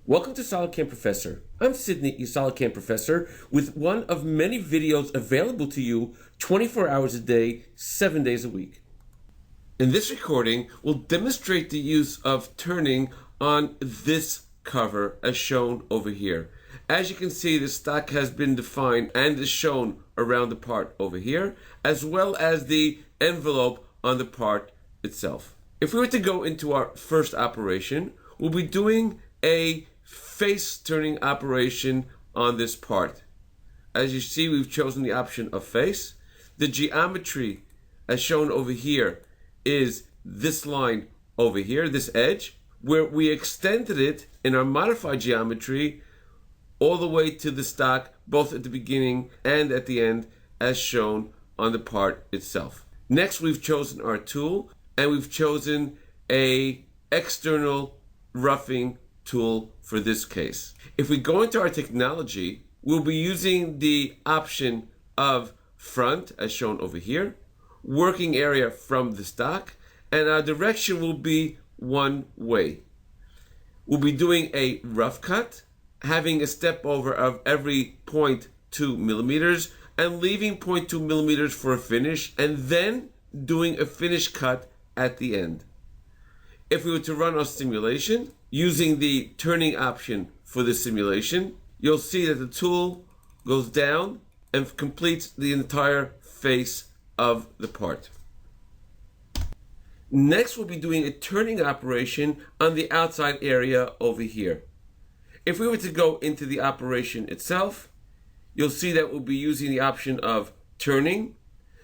Welcome to SolidCAM Professor. I'm Sydney, your SolidCAM Professor, with one of many videos available to you 24 hours a day, 7 days a week. In this recording, we'll demonstrate the use of turning on this cover as shown over here. As you can see, the stock has been defined and is shown around the part over here, as well as the envelope on the part itself. If we were to go into our first operation, we'll be doing a face turning operation on this part. As you see, we've chosen the option of face. The geometry as shown over here is this line over here, this edge, where we extended it in our modified geometry all the way to the stock, both at the beginning and at the end, as shown on the part itself. Next, we've chosen our tool, and we've chosen a external roughing tool for this case. If we go into our technology, we'll be using the option of front as shown over here, working area from the stock, and our direction will be one way. We'll be doing a rough cut, having a step over of every 0.2 millimeters and leaving 0.2 millimeters for a finish, and then doing a finish cut at the end. If we were to run our simulation using the turning option for the simulation, you'll see that the tool goes down and completes the entire face of the part. Next, we'll be doing a turning operation on the outside area over here. If we were to go into the operation itself, you'll see that we'll be using the option of turning.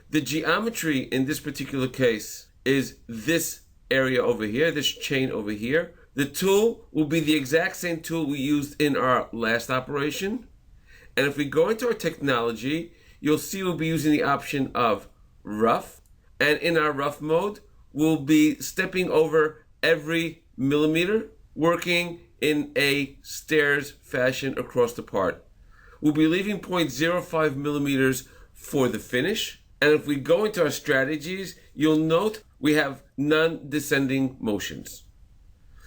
The geometry in this particular case is this area over here, this chain over here. The tool will be the exact same tool we used in our last operation. And if we go into our technology, you'll see we'll be using the option of rough. And in our rough mode, we'll be stepping over every millimeter, working in a stairs fashion across the part. We'll be leaving 0.05 millimeters for the finish. And if we go into our strategies, you'll note we have non-descending motions.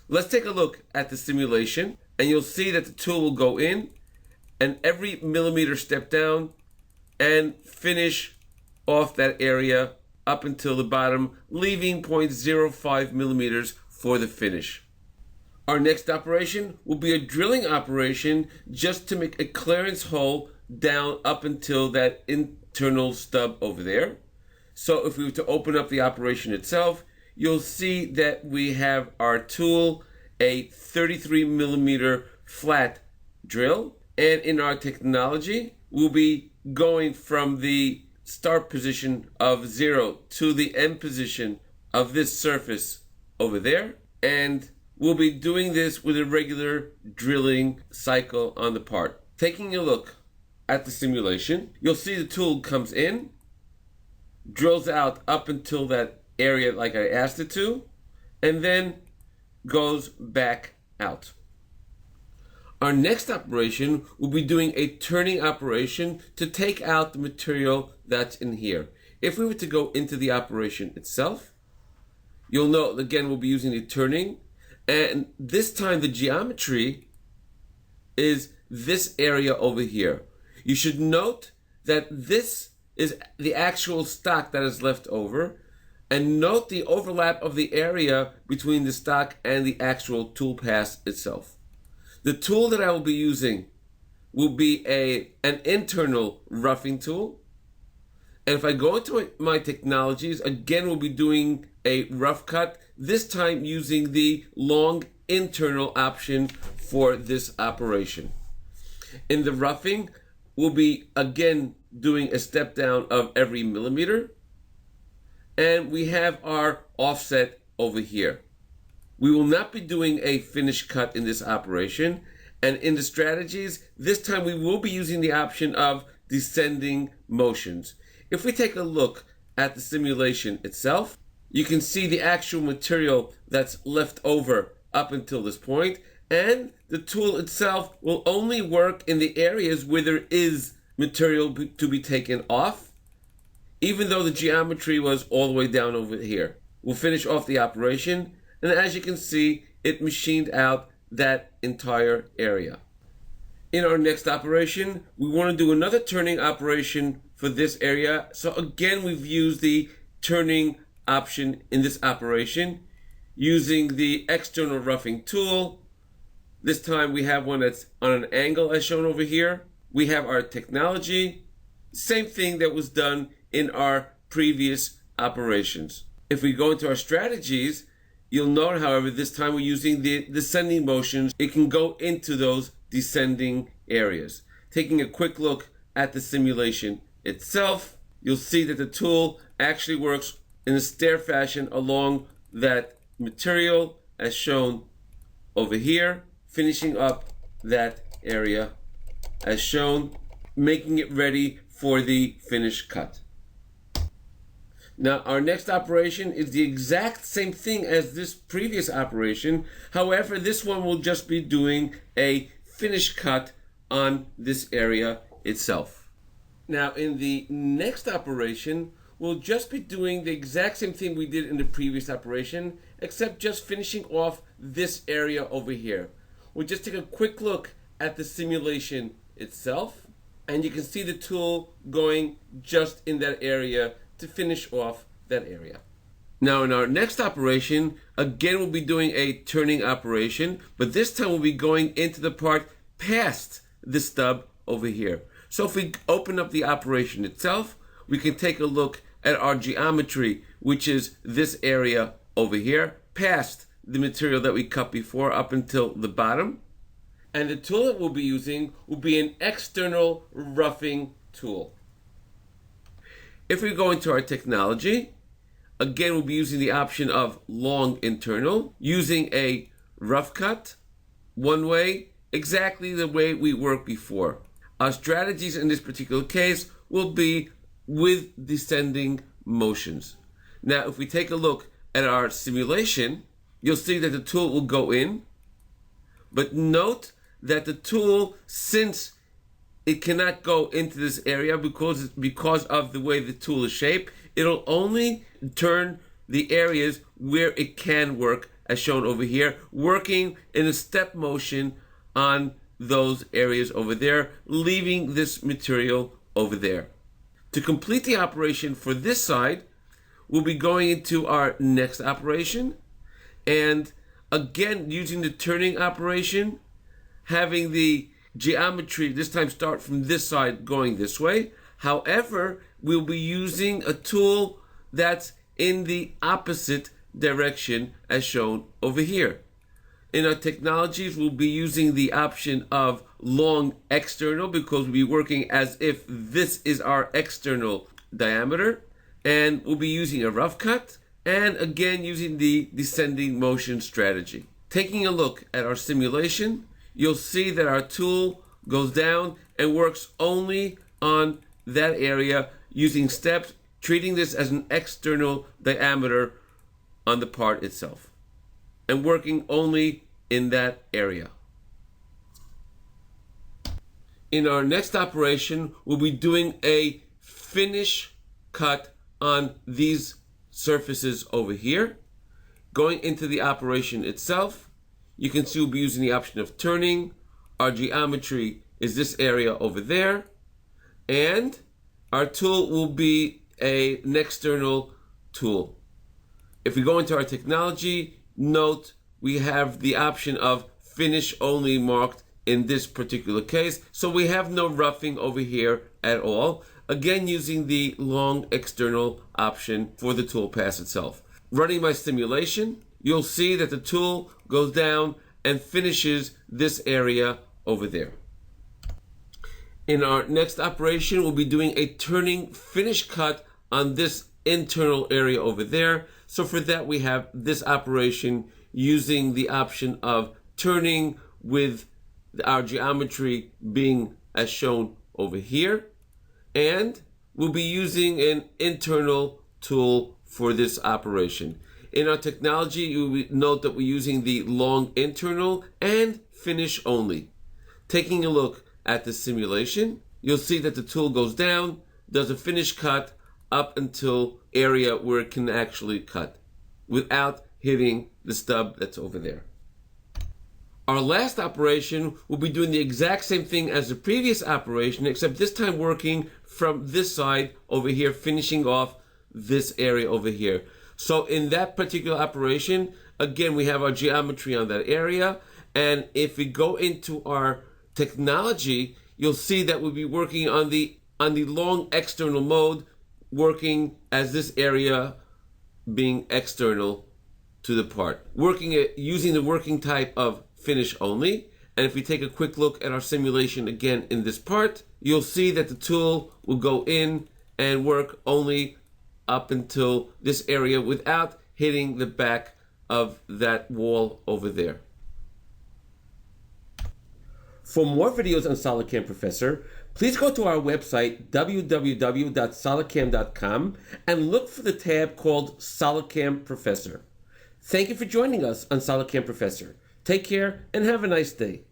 Let's take a look at the simulation, and you'll see that the tool will go in and every millimeter step down and finish off that area up until the bottom, leaving 0.05 millimeters for the finish. Our next operation will be a drilling operation just to make a clearance hole down up until that internal stub over there. So if we were to open up the operation itself, you'll see that we have our tool, a 33 millimeter flat drill, and in our technology, we'll be going from the start position of 0 to the end position of this surface over there, and we'll be doing this with a regular drilling cycle on the part. Taking a look at the simulation, you'll see the tool comes in, drills out up until that area like I asked it to, and then goes back out. Our next operation will be doing a turning operation to take out the material that's in here. If we were to go into the operation itself, you'll note again we'll be using the turning, and this time the geometry is this area over here. You should note that this is the actual stock that is left over, and note the overlap of the area between the stock and the actual tool pass itself. The tool that I will be using will be an internal roughing tool. And if I go into my technologies, again we'll be doing a rough cut, this time using the long internal option for this operation. In the roughing, we'll be again doing a step down of every millimeter, and we have our offset over here. We will not be doing a finish cut in this operation, and in the strategies, this time we will be using the option of descending motions. If we take a look at the simulation itself, you can see the actual material that's left over up until this point, and the tool itself will only work in the areas where there is material to be taken off, even though the geometry was all the way down over here. We'll finish off the operation, and as you can see, it machined out that entire area. In our next operation, we want to do another turning operation for this area. So again, we've used the turning option in this operation using the external roughing tool. This time we have one that's on an angle as shown over here. We have our technology, same thing that was done in our previous operations. If we go into our strategies, you'll note, however, this time we're using the descending motions. It can go into those descending areas. Taking a quick look at the simulation itself, you'll see that the tool actually works in a stair fashion along that material as shown over here, finishing up that area as shown, making it ready for the finished cut. Now, our next operation is the exact same thing as this previous operation. However, this one will just be doing a finish cut on this area itself. Now, in the next operation, we'll just be doing the exact same thing we did in the previous operation, except just finishing off this area over here. We'll just take a quick look at the simulation itself, and you can see the tool going just in that area to finish off that area. Now in our next operation, again we'll be doing a turning operation, but this time we'll be going into the part past the stub over here. So if we open up the operation itself, we can take a look at our geometry, which is this area over here, past the material that we cut before up until the bottom. And the tool that we'll be using will be an external roughing tool. If we go into our technology, again we'll be using the option of long internal, using a rough cut, one way, exactly the way we worked before. Our strategies in this particular case will be with descending motions. Now if we take a look at our simulation, you'll see that the tool will go in, but note that the tool, since it cannot go into this area because of the way the tool is shaped, it'll only turn the areas where it can work, as shown over here, working in a step motion on those areas over there, leaving this material over there. To complete the operation for this side, we'll be going into our next operation, and again using the turning operation, having the geometry this time start from this side going this way. However, we'll be using a tool that's in the opposite direction as shown over here. In our technologies, we'll be using the option of long external because we'll be working as if this is our external diameter, and we'll be using a rough cut, and again using the descending motion strategy. Taking a look at our simulation, you'll see that our tool goes down and works only on that area using steps, treating this as an external diameter on the part itself, and working only in that area. In our next operation, we'll be doing a finish cut on these surfaces over here. Going into the operation itself, you can see we'll be using the option of turning. Our geometry is this area over there, and our tool will be an external tool. If we go into our technology, note we have the option of finish only marked in this particular case, so we have no roughing over here at all. Again, using the long external option for the tool pass itself. Running my simulation, you'll see that the tool goes down and finishes this area over there. In our next operation, we'll be doing a turning finish cut on this internal area over there. So for that, we have this operation using the option of turning with our geometry being as shown over here. And we'll be using an internal tool for this operation. In our technology, you will note that we're using the long internal and finish only. Taking a look at the simulation, you'll see that the tool goes down, does a finish cut up until area where it can actually cut without hitting the stub that's over there. Our last operation will be doing the exact same thing as the previous operation, except this time working from this side over here, finishing off this area over here. So in that particular operation, again, we have our geometry on that area. And if we go into our technology, you'll see that we'll be working on the long external mode, working as this area being external to the part. Working it using the working type of finish only. And if we take a quick look at our simulation again in this part, you'll see that the tool will go in and work only up until this area without hitting the back of that wall over there. For more videos on SolidCAM Professor, please go to our website www.solidcam.com and look for the tab called SolidCAM Professor. Thank you for joining us on SolidCAM Professor. Take care and have a nice day.